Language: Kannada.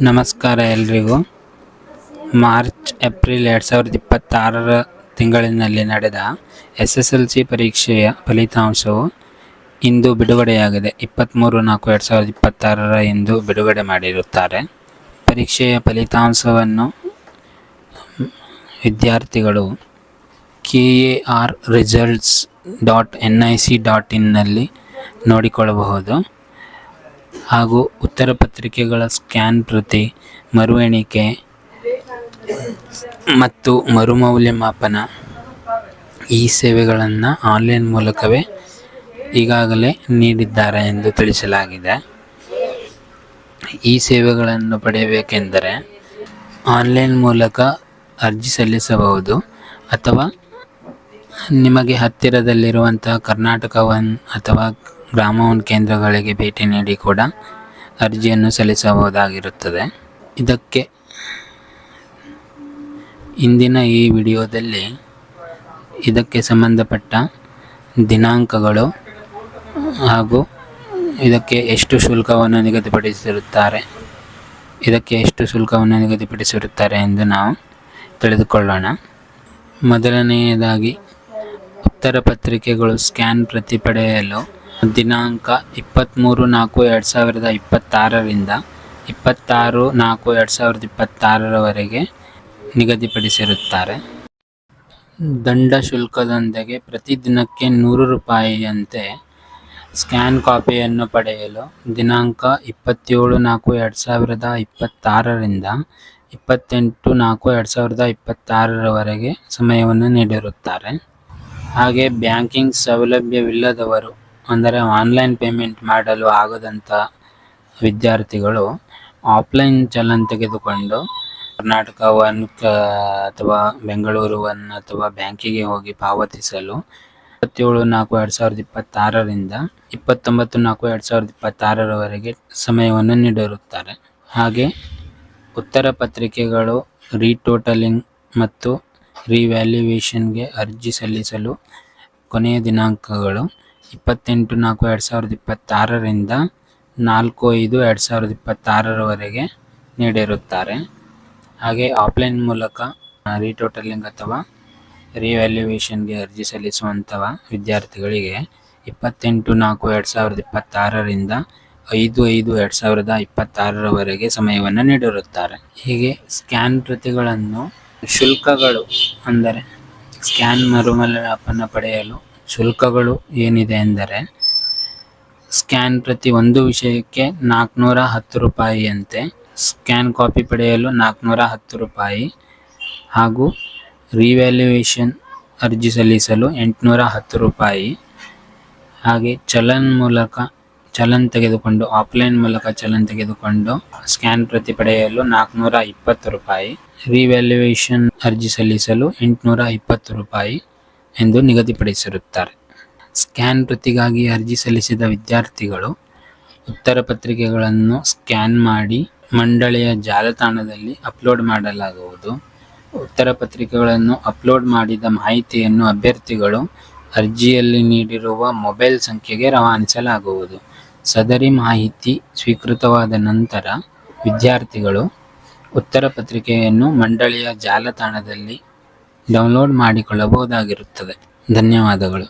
ನಮಸ್ಕಾರ ಎಲ್ರಿಗೂ. ಮಾರ್ಚ್ ಏಪ್ರಿಲ್ 2026 ತಿಂಗಳಿನಲ್ಲಿ ನಡೆದ SSLC ಪರೀಕ್ಷೆಯ ಫಲಿತಾಂಶವು ಇಂದು ಬಿಡುಗಡೆಯಾಗಿದೆ. 23/4/2026 ಎಂದು ಬಿಡುಗಡೆ ಮಾಡಿರುತ್ತಾರೆ. ಪರೀಕ್ಷೆಯ ಫಲಿತಾಂಶವನ್ನು ವಿದ್ಯಾರ್ಥಿಗಳು KARresults.nic.in ನಲ್ಲಿ ನೋಡಿಕೊಳ್ಳಬಹುದು. ಹಾಗೂ ಉತ್ತರ ಪತ್ರಿಕೆಗಳ ಸ್ಕ್ಯಾನ್ ಪ್ರತಿ, ಮರು ಎಣಿಕೆ ಮತ್ತು ಮರುಮೌಲ್ಯಮಾಪನ ಈ ಸೇವೆಗಳನ್ನು ಆನ್ಲೈನ್ ಮೂಲಕವೇ ಈಗಾಗಲೇ ನೀಡಿದ್ದಾರೆ ಎಂದು ತಿಳಿಸಲಾಗಿದೆ. ಈ ಸೇವೆಗಳನ್ನು ಪಡೆಯಬೇಕೆಂದರೆ ಆನ್ಲೈನ್ ಮೂಲಕ ಅರ್ಜಿ ಸಲ್ಲಿಸಬಹುದು ಅಥವಾ ನಿಮಗೆ ಹತ್ತಿರದಲ್ಲಿರುವಂತಹ ಕರ್ನಾಟಕ ಒನ್ ಅಥವಾ ಗ್ರಾಮ ಒನ್ ಕೇಂದ್ರಗಳಿಗೆ ಭೇಟಿ ನೀಡಿ ಕೂಡ ಅರ್ಜಿಯನ್ನು ಸಲ್ಲಿಸಬಹುದಾಗಿರುತ್ತದೆ. ಇಂದಿನ ಈ ವಿಡಿಯೋದಲ್ಲಿ ಇದಕ್ಕೆ ಸಂಬಂಧಪಟ್ಟ ದಿನಾಂಕಗಳು ಹಾಗೂ ಇದಕ್ಕೆ ಎಷ್ಟು ಶುಲ್ಕವನ್ನು ನಿಗದಿಪಡಿಸಿರುತ್ತಾರೆ ಎಂದು ನಾವು ತಿಳಿದುಕೊಳ್ಳೋಣ. ಮೊದಲನೆಯದಾಗಿ ಉತ್ತರ ಪತ್ರಿಕೆಗಳು ಸ್ಕ್ಯಾನ್ ಪ್ರತಿ ಪಡೆಯಲು ದಿನಾಂಕ 23/4/2026 ರಿಂದ 26/4/2026 ನಿಗದಿಪಡಿಸಿರುತ್ತಾರೆ. ದಂಡ ಶುಲ್ಕದೊಂದಿಗೆ ಪ್ರತಿ ದಿನಕ್ಕೆ 100 ರೂಪಾಯಿಯಂತೆ ಸ್ಕ್ಯಾನ್ ಕಾಪಿಯನ್ನು ಪಡೆಯಲು ದಿನಾಂಕ 27/4/2026 ರಿಂದ 28/4/2026 ಸಮಯವನ್ನು ನೀಡಿರುತ್ತಾರೆ. ಹಾಗೆ ಬ್ಯಾಂಕಿಂಗ್ ಸೌಲಭ್ಯವಿಲ್ಲದವರು, ಅಂದರೆ ಆನ್ಲೈನ್ ಪೇಮೆಂಟ್ ಮಾಡಲು ಆಗದಂಥ ವಿದ್ಯಾರ್ಥಿಗಳು ಆಫ್ಲೈನ್ ಚಲನ್ ತೆಗೆದುಕೊಂಡು ಕರ್ನಾಟಕ ಒನ್ ಅಥವಾ ಬೆಂಗಳೂರು ಒನ್ ಅಥವಾ ಬ್ಯಾಂಕಿಗೆ ಹೋಗಿ ಪಾವತಿಸಲು 27/4/2026 ರಿಂದ 29/4/2026 ಸಮಯವನ್ನು ನೀಡಿರುತ್ತಾರೆ. ಹಾಗೆ ಉತ್ತರ ಪತ್ರಿಕೆಗಳು ರೀಟೋಟಲಿಂಗ್ ಮತ್ತು ರಿವ್ಯಾಲ್ಯೂಯೇಷನ್ಗೆ ಅರ್ಜಿ ಸಲ್ಲಿಸಲು ಕೊನೆಯ ದಿನಾಂಕಗಳು 28/4/2026 ರಿಂದ 4/5/2026 ನೀಡಿರುತ್ತಾರೆ. ಹಾಗೆ ಆಫ್ಲೈನ್ ಮೂಲಕ ರೀಟೋಟಲಿಂಗ್ ಅಥವಾ ರಿವ್ಯಾಲ್ಯೂಯೇಷನ್ಗೆ ಅರ್ಜಿ ಸಲ್ಲಿಸುವಂತಹ ವಿದ್ಯಾರ್ಥಿಗಳಿಗೆ 28/4/2026 ರಿಂದ 5/5/2026 ಸಮಯವನ್ನು ನೀಡಿರುತ್ತಾರೆ. ಹೀಗೆ ಸ್ಕ್ಯಾನ್ ಪ್ರತಿಗಳನ್ನು ಶುಲ್ಕಗಳು, ಅಂದರೆ ಸ್ಕ್ಯಾನ್ ಮರುಮೌಲ್ಯಮಾಪನ ಪಡೆಯಲು ಶುಲ್ಕಗಳು ಏನಿದೆ ಎಂದರೆ ಸ್ಕ್ಯಾನ್ ಪ್ರತಿ ಒಂದು ವಿಷಯಕ್ಕೆ 410 ರೂಪಾಯಿಯಂತೆ, ಸ್ಕ್ಯಾನ್ ಕಾಪಿ ಪಡೆಯಲು 410 ರೂಪಾಯಿ ಹಾಗೂ ರಿವ್ಯಾಲ್ಯೂಯೇಷನ್ ಅರ್ಜಿ ಸಲ್ಲಿಸಲು 810 ರೂಪಾಯಿ. ಹಾಗೆ ಆಫ್ಲೈನ್ ಮೂಲಕ ಚಲನ್ ತೆಗೆದುಕೊಂಡು ಸ್ಕ್ಯಾನ್ ಪ್ರತಿ ಪಡೆಯಲು 420 ರೂಪಾಯಿ, ರಿವ್ಯಾಲ್ಯೂಯೇಷನ್ ಅರ್ಜಿ ಸಲ್ಲಿಸಲು 820 ರೂಪಾಯಿ ಎಂದು ನಿಗದಿಪಡಿಸಿರುತ್ತಾರೆ. ಸ್ಕ್ಯಾನ್ ಪ್ರತಿಗಾಗಿ ಅರ್ಜಿ ಸಲ್ಲಿಸಿದ ವಿದ್ಯಾರ್ಥಿಗಳು ಉತ್ತರ ಪತ್ರಿಕೆಗಳನ್ನು ಸ್ಕ್ಯಾನ್ ಮಾಡಿ ಮಂಡಳಿಯ ಜಾಲತಾಣದಲ್ಲಿ ಅಪ್ಲೋಡ್ ಮಾಡಲಾಗುವುದು. ಉತ್ತರ ಪತ್ರಿಕೆಗಳನ್ನು ಅಪ್ಲೋಡ್ ಮಾಡಿದ ಮಾಹಿತಿಯನ್ನು ಅಭ್ಯರ್ಥಿಗಳು ಅರ್ಜಿಯಲ್ಲಿ ನೀಡಿರುವ ಮೊಬೈಲ್ ಸಂಖ್ಯೆಗೆ ರವಾನಿಸಲಾಗುವುದು. ಸದರಿ ಮಾಹಿತಿ ಸ್ವೀಕೃತವಾದ ನಂತರ ವಿದ್ಯಾರ್ಥಿಗಳು ಉತ್ತರ ಪತ್ರಿಕೆಯನ್ನು ಮಂಡಳಿಯ ಜಾಲತಾಣದಲ್ಲಿ ಡೌನ್ಲೋಡ್ ಮಾಡಿಕೊಳ್ಳಬಹುದಾಗಿರುತ್ತದೆ. ಧನ್ಯವಾದಗಳು.